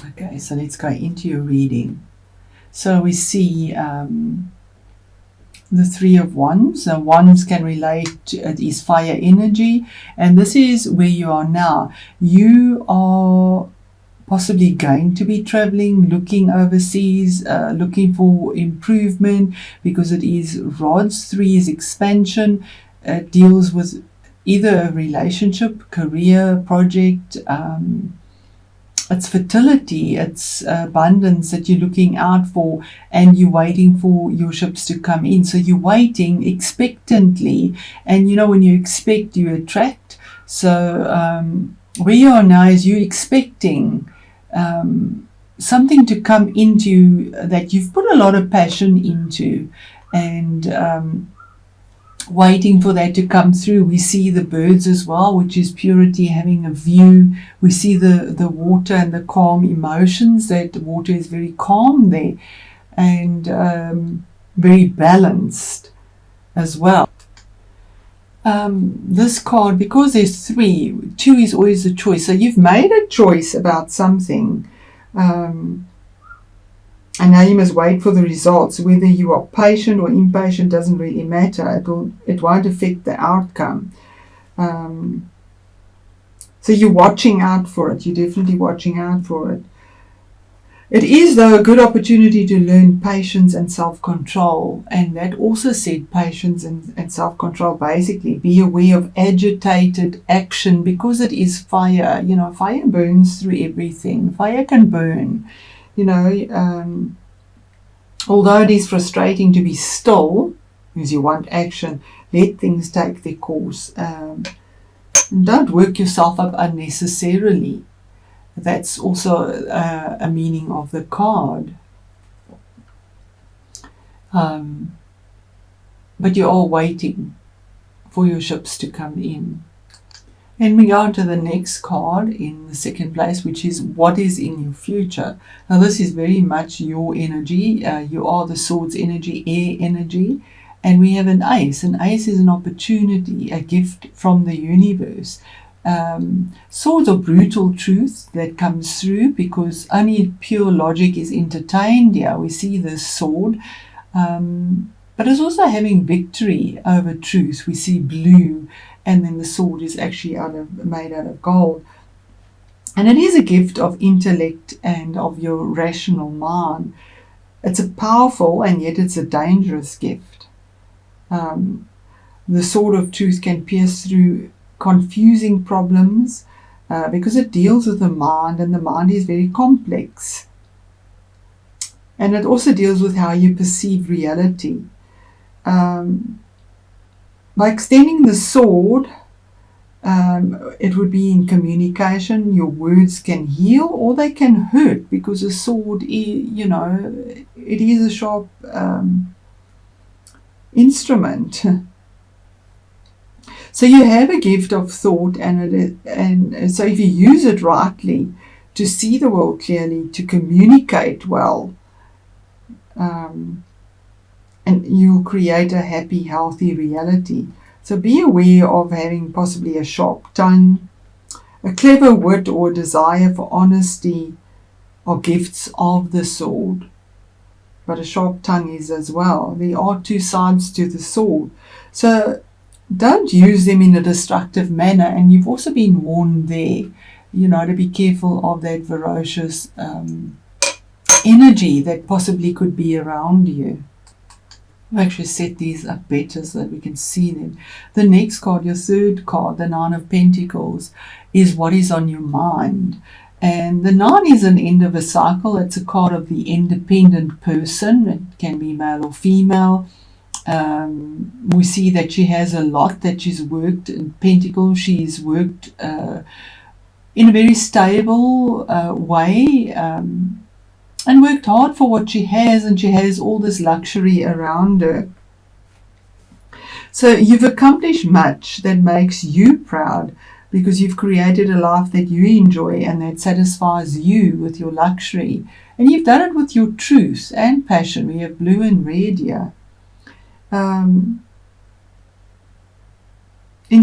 Okay, so let's go into your reading. So we see the Three of Wands. Wands can relate to it is fire energy, and this is where you are now. You are possibly going to be traveling, looking overseas, looking for improvement, because it is rods. 3 is expansion. It deals with either a relationship, career, project. It's fertility, it's abundance that you're looking out for, and you're waiting for your ships to come in. So you're waiting expectantly, and you know, when you expect, you attract. So where you are now is you're expecting something to come into that you've put a lot of passion into, and waiting for that to come through. We see the birds as well, which is purity, having a view. We see the water and the calm emotions, that the water is very calm there, and very balanced as well. This card, because there's 3, 2 is always a choice. So you've made a choice about something, and now you must wait for the results. Whether you are patient or impatient doesn't really matter. It won't affect the outcome. So you're watching out for it. You're definitely watching out for it. It is, though, a good opportunity to learn patience and self-control. And that also said patience and self-control. Basically, be aware of agitated action, because it is fire. You know, fire burns through everything. Fire can burn. You know, although it is frustrating to be still, because you want action, let things take their course. Don't work yourself up unnecessarily. That's also a meaning of the card. But you're all waiting for your ships to come in. And we go on to the next card in the second place, which is what is in your future. Now this is very much your energy. You are the Swords energy, air energy. And we have an Ace. An Ace is an opportunity, a gift from the universe. Swords are brutal truth that comes through, because only pure logic is entertained here. We see this sword. But it's also having victory over truth. We see blue, and then the sword is actually made out of gold. And it is a gift of intellect and of your rational mind. It's a powerful, and yet it's a dangerous gift. The sword of truth can pierce through confusing problems, because it deals with the mind, and the mind is very complex. And it also deals with how you perceive reality. By extending the sword, it would be in communication. Your words can heal or they can hurt, because a sword, you know, it is a sharp instrument. So you have a gift of thought, and so if you use it rightly, to see the world clearly, to communicate well, and you'll create a happy, healthy reality. So be aware of having possibly a sharp tongue, a clever wit, or a desire for honesty are gifts of the sword. But a sharp tongue is as well. There are 2 sides to the sword. So don't use them in a destructive manner. And you've also been warned there, you know, to be careful of that ferocious energy that possibly could be around you. I've actually set these up better so that we can see them. The next card, your third card, the Nine of Pentacles, is what is on your mind. And the 9 is an end of a cycle. It's a card of the independent person. It can be male or female. We see that she has a lot that she's worked in Pentacles. She's worked in a very stable way, and worked hard for what she has, and she has all this luxury around her. So you've accomplished much that makes you proud, because you've created a life that you enjoy and that satisfies you with your luxury. And you've done it with your truth and passion. We have blue and red here. In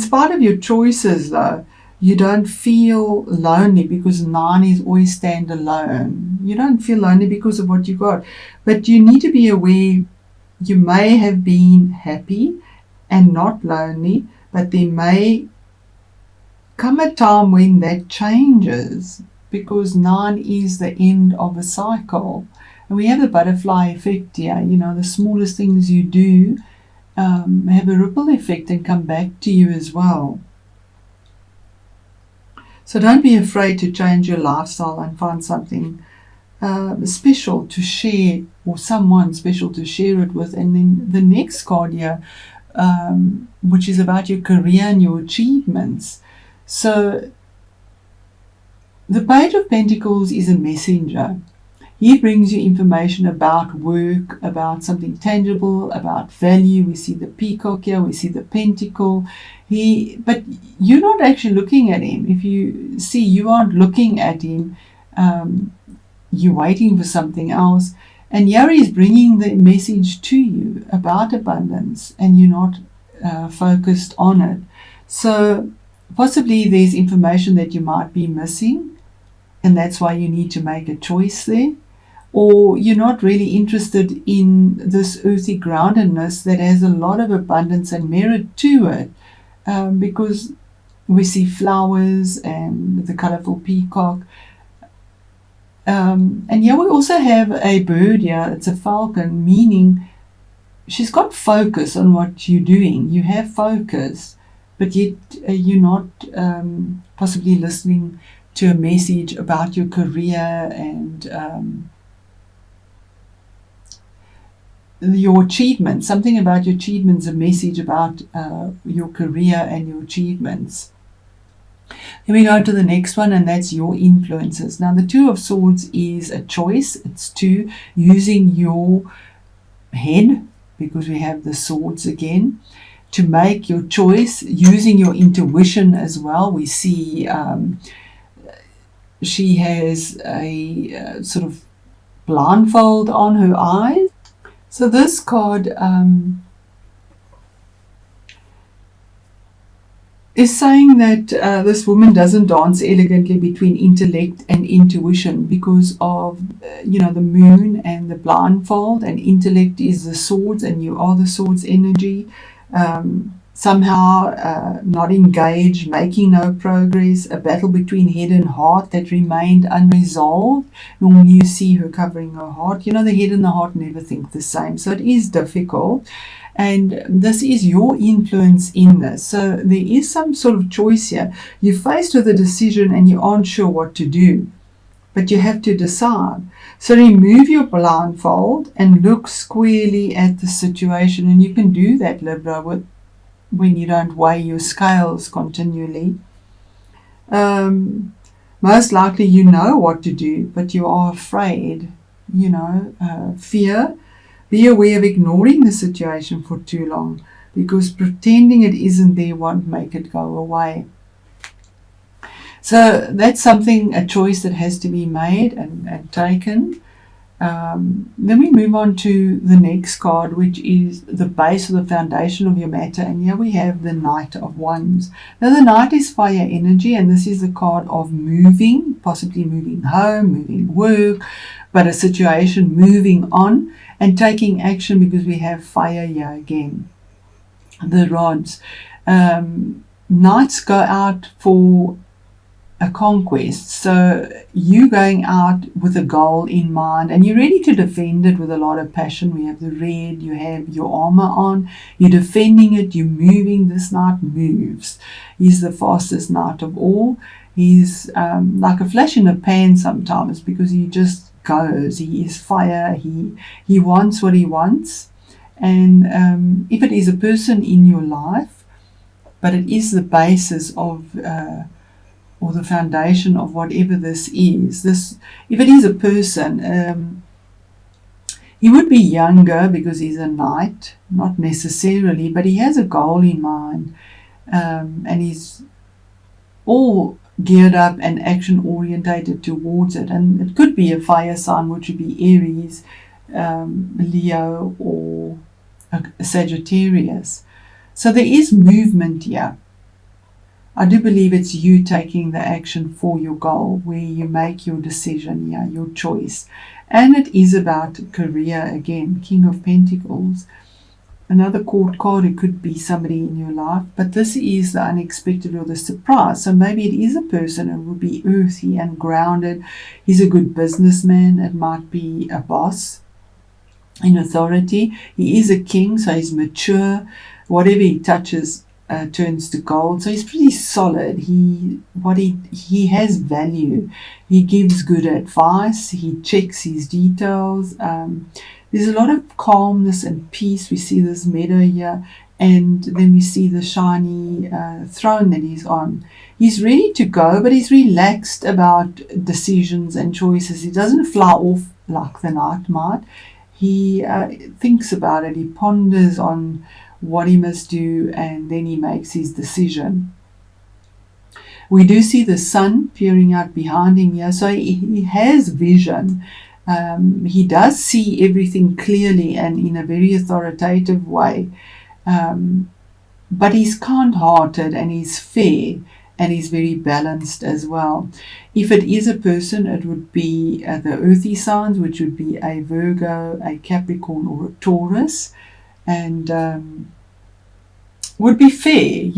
spite of your choices, though, You don't feel lonely because 9 is always stand alone. You don't feel lonely because of what you got. But you need to be aware you may have been happy and not lonely, but there may come a time when that changes, because 9 is the end of a cycle. And we have the butterfly effect here. The smallest things you do have a ripple effect and come back to you as well. So don't be afraid to change your lifestyle and find something special to share, or someone special to share it with. And then the next card here, which is about your career and your achievements. So the Page of Pentacles is a messenger. He brings you information about work, about something tangible, about value. We see the peacock here, we see the pentacle. But you're not actually looking at him. If you see, you aren't looking at him. You're waiting for something else. And here is bringing the message to you about abundance, and you're not focused on it. So possibly there's information that you might be missing, and that's why you need to make a choice there. Or you're not really interested in this earthy groundedness that has a lot of abundance and merit to it, because we see flowers and the colorful peacock. And here we also have a bird here. It's a falcon, meaning she's got focus on what you're doing. You have focus, but yet you're not possibly listening to a message about your career and your achievements, something about your achievements, a message about your career and your achievements. Then we go to the next one, and that's your influences. Now, the Two of Swords is a choice. It's to using your head, because we have the swords again, to make your choice, using your intuition as well. We see she has a sort of blindfold on her eyes. So this card is saying that this woman doesn't dance elegantly between intellect and intuition because of the moon and the blindfold, and intellect is the swords and you are the swords energy. Somehow not engaged, making no progress, a battle between head and heart that remained unresolved. Normally you see her covering her heart. The head and the heart never think the same, so it is difficult. And this is your influence in this. So there is some sort of choice here. You're faced with a decision and you aren't sure what to do, but you have to decide. So remove your blindfold and look squarely at the situation. And you can do that, Libra, when you don't weigh your scales continually. Most likely you know what to do, but you are afraid. Fear. Be aware of ignoring the situation for too long, because pretending it isn't there won't make it go away. So that's a choice that has to be made and taken. Then we move on to the next card, which is the base or the foundation of your matter. And here we have the Knight of Wands. Now the Knight is fire energy, and this is the card of moving, possibly moving home, moving work, but a situation moving on and taking action, because we have fire here again. The rods. Knights go out for a conquest. So you going out with a goal in mind and you're ready to defend it with a lot of passion. We have the red, you have your armor on, you're defending it, you're moving. This knight moves. He's the fastest knight of all. He's like a flash in the pan sometimes, because he just goes. He is fire. He wants what he wants. And if it is a person in your life, but it is the basis of or the foundation of whatever this is. If it is a person, he would be younger because he's a knight, not necessarily, but he has a goal in mind, and he's all geared up and action orientated towards it. And it could be a fire sign, which would be Aries, Leo, or a Sagittarius. So there is movement here. I do believe it's you taking the action for your goal, where you make your decision, your choice. And it is about career again, King of Pentacles. Another court card, it could be somebody in your life, but this is the unexpected or the surprise. So maybe it is a person who will be earthy and grounded. He's a good businessman. It might be a boss in authority. He is a king, so he's mature. Whatever he touches turns to gold. So he's pretty solid. He has value. He gives good advice. He checks his details. There's a lot of calmness and peace. We see this meadow here, and then we see the shiny throne that he's on. He's ready to go, but he's relaxed about decisions and choices. He doesn't fly off like the night might. He thinks about it. He ponders on what he must do, and then he makes his decision. We do see the sun peering out behind him here, so he has vision. He does see everything clearly and in a very authoritative way, but he's kind-hearted and he's fair and he's very balanced as well. If it is a person, it would be the earthy signs, which would be a Virgo, a Capricorn, or a Taurus, and would be fair,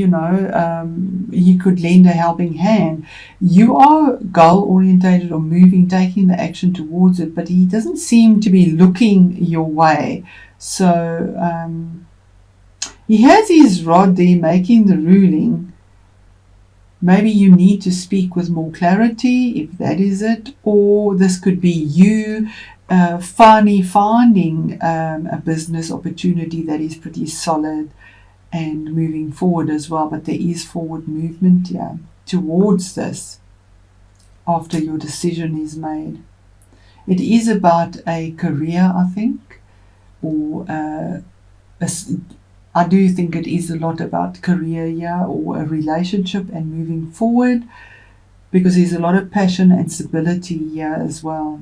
he could lend a helping hand. You are goal-orientated or moving, taking the action towards it, but he doesn't seem to be looking your way. So he has his rod there making the ruling. Maybe you need to speak with more clarity, if that is it, or this could be you finally finding a business opportunity that is pretty solid and moving forward as well. But there is forward movement here towards this after your decision is made. It is about a career, I think, or I do think it is a lot about career here, or a relationship and moving forward, because there's a lot of passion and stability here as well.